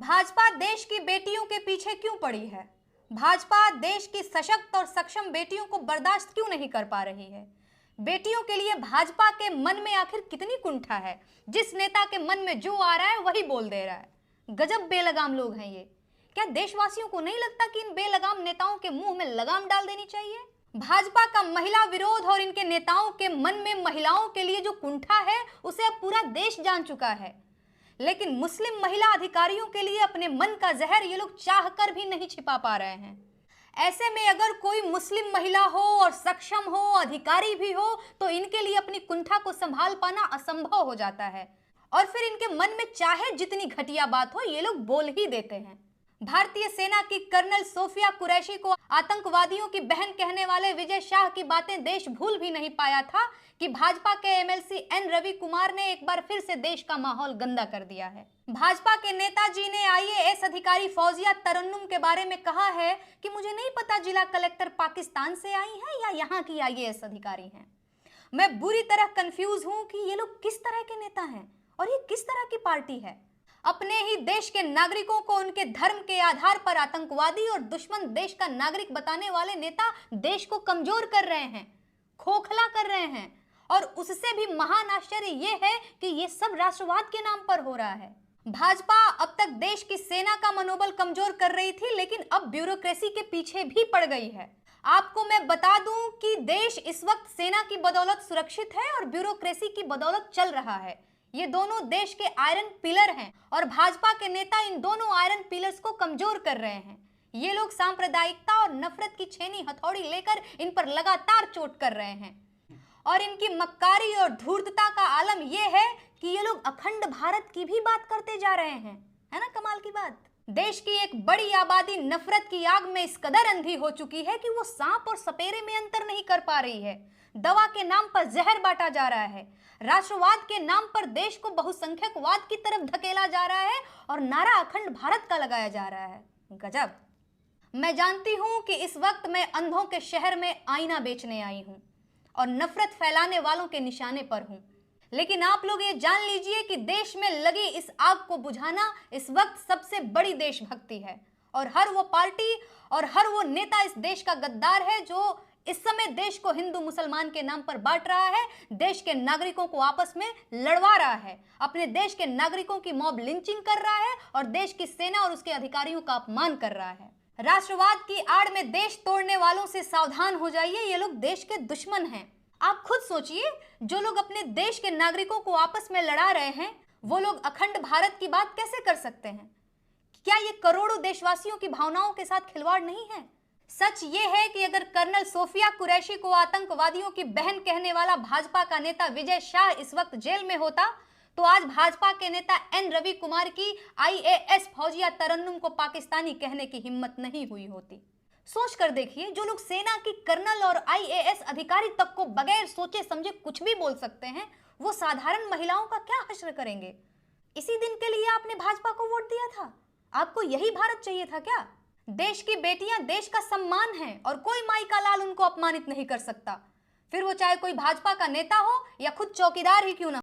भाजपा देश की बेटियों के पीछे क्यों पड़ी है? भाजपा देश की सशक्त और सक्षम बेटियों को बर्दाश्त क्यों नहीं कर पा रही है? बेटियों के लिए भाजपा के मन में आखिर कितनी कुंठा है? जिस नेता के मन में जो आ रहा है वही बोल दे रहा है। गजब बेलगाम लोग हैं ये। क्या देशवासियों को नहीं लगता कि इन बेलगाम नेताओं के मुंह में लगाम डाल देनी चाहिए? भाजपा का महिला विरोध और इनके नेताओं के मन में महिलाओं के लिए जो कुंठा है उसे अब पूरा देश जान चुका है। लेकिन मुस्लिम महिला अधिकारियों के लिए अपने मन का जहर ये लोग चाहकर भी नहीं छिपा पा रहे हैं। ऐसे में अगर कोई मुस्लिम महिला हो और सक्षम हो, अधिकारी भी हो, तो इनके लिए अपनी कुंठा को संभाल पाना असंभव हो जाता है और फिर इनके मन में चाहे जितनी घटिया बात हो ये लोग बोल ही देते हैं। भारतीय सेना की कर्नल सोफिया कुरैशी को आतंकवादियों की बहन कहने वाले विजय शाह की बातें देश भूल भी नहीं पाया था कि भाजपा के एमएलसी एन रवि कुमार ने एक बार फिर से देश का माहौल गंदा कर दिया है। भाजपा के नेताजी ने आईएएस अधिकारी फौजिया तरन्नुम के बारे में कहा है कि मुझे नहीं पता जिला कलेक्टर पाकिस्तान से आई हैं या यहाँ की आईएएस अधिकारी हैं। मैं बुरी तरह कंफ्यूज हूं कि ये लोग किस तरह के नेता हैं और ये किस तरह की पार्टी है। अपने ही देश के नागरिकों को उनके धर्म के आधार पर आतंकवादी और दुश्मन देश का नागरिक बताने वाले नेता देश को कमजोर कर रहे हैं, खोखला कर रहे हैं। और उससे भी महान आश्चर्य यह है कि यह सब राष्ट्रवाद के नाम पर हो रहा है। भाजपा अब तक देश की सेना का मनोबल कमजोर कर रही थी, लेकिन अब ब्यूरोक्रेसी के पीछे भी पड़ गई है। आपको मैं बता दूं कि देश इस वक्त सेना की बदौलत सुरक्षित है और ब्यूरोक्रेसी की बदौलत चल रहा है। ये दोनों देश के आयरन पिलर हैं और भाजपा के नेता इन दोनों आयरन पिलर्स को कमजोर कर रहे हैं। ये लोग सांप्रदायिकता और नफरत की छेनी हथौड़ी लेकर इन पर लगातार चोट कर रहे हैं और इनकी मक्कारी और धूर्तता का आलम यह है कि ये लोग अखंड भारत की भी बात करते जा रहे हैं। है ना कमाल की बात? देश की एक बड़ी आबादी नफरत की आग में इस कदर अंधी हो चुकी है कि वो सांप और सपेरे में अंतर नहीं कर पा रही है। दवा के नाम पर जहर बांटा जा रहा है, राष्ट्रवाद के नाम पर देश को बहुसंख्यकवाद की तरफ धकेला जा रहा है और नारा अखंड भारत का लगाया जा रहा है। गजब। मैं जानती हूं कि इस वक्त मैं अंधों के शहर में आईना बेचने आई हूं और नफरत फैलाने वालों के निशाने पर हूं, लेकिन आप लोग ये जान लीजिए कि देश में लगी इस आग को बुझाना इस वक्त सबसे बड़ी देशभक्ति है। और हर वो पार्टी और हर वो नेता इस देश का गद्दार है जो इस समय देश को हिंदू मुसलमान के नाम पर बांट रहा है, देश के नागरिकों को आपस में लड़वा रहा है, अपने देश के नागरिकों की मॉब लिंचिंग कर रहा है और देश की सेना और उसके अधिकारियों का अपमान कर रहा है। राष्ट्रवाद की आड़ में देश तोड़ने वालों से सावधान हो जाइए, ये लोग देश के दुश्मन हैं। आप खुद सोचिए, जो लोग अपने देश के नागरिकों को आपस में लड़ा रहे हैं वो लोग अखंड भारत की बात कैसे कर सकते हैं? क्या ये करोड़ों देशवासियों की भावनाओं के साथ खिलवाड़ नहीं है? सच ये है कि अगर कर्नल सोफिया कुरैशी को आतंकवादियों की बहन कहने वाला भाजपा का नेता विजय शाह इस वक्त जेल में होता तो आज भाजपा के नेता एन रवि कुमार की आईएएस फौजिया तरन्नुम को पाकिस्तानी कहने की हिम्मत नहीं हुई होती। सोच कर देखिए, जो लोग सेना की कर्नल और आईएएस अधिकारी तक को बगैर सोचे समझे कुछ भी बोल सकते हैं, वो साधारण महिलाओं का क्या हश्र करेंगे? इसी दिन के लिए आपने भाजपा को वोट दिया था? आपको यही भारत चाहिए था क्या? देश की बेटियां देश का सम्मान है और कोई माई का लाल उनको अपमानित नहीं कर सकता, फिर वो चाहे कोई भाजपा का नेता हो या खुद चौकीदार ही क्यों ना।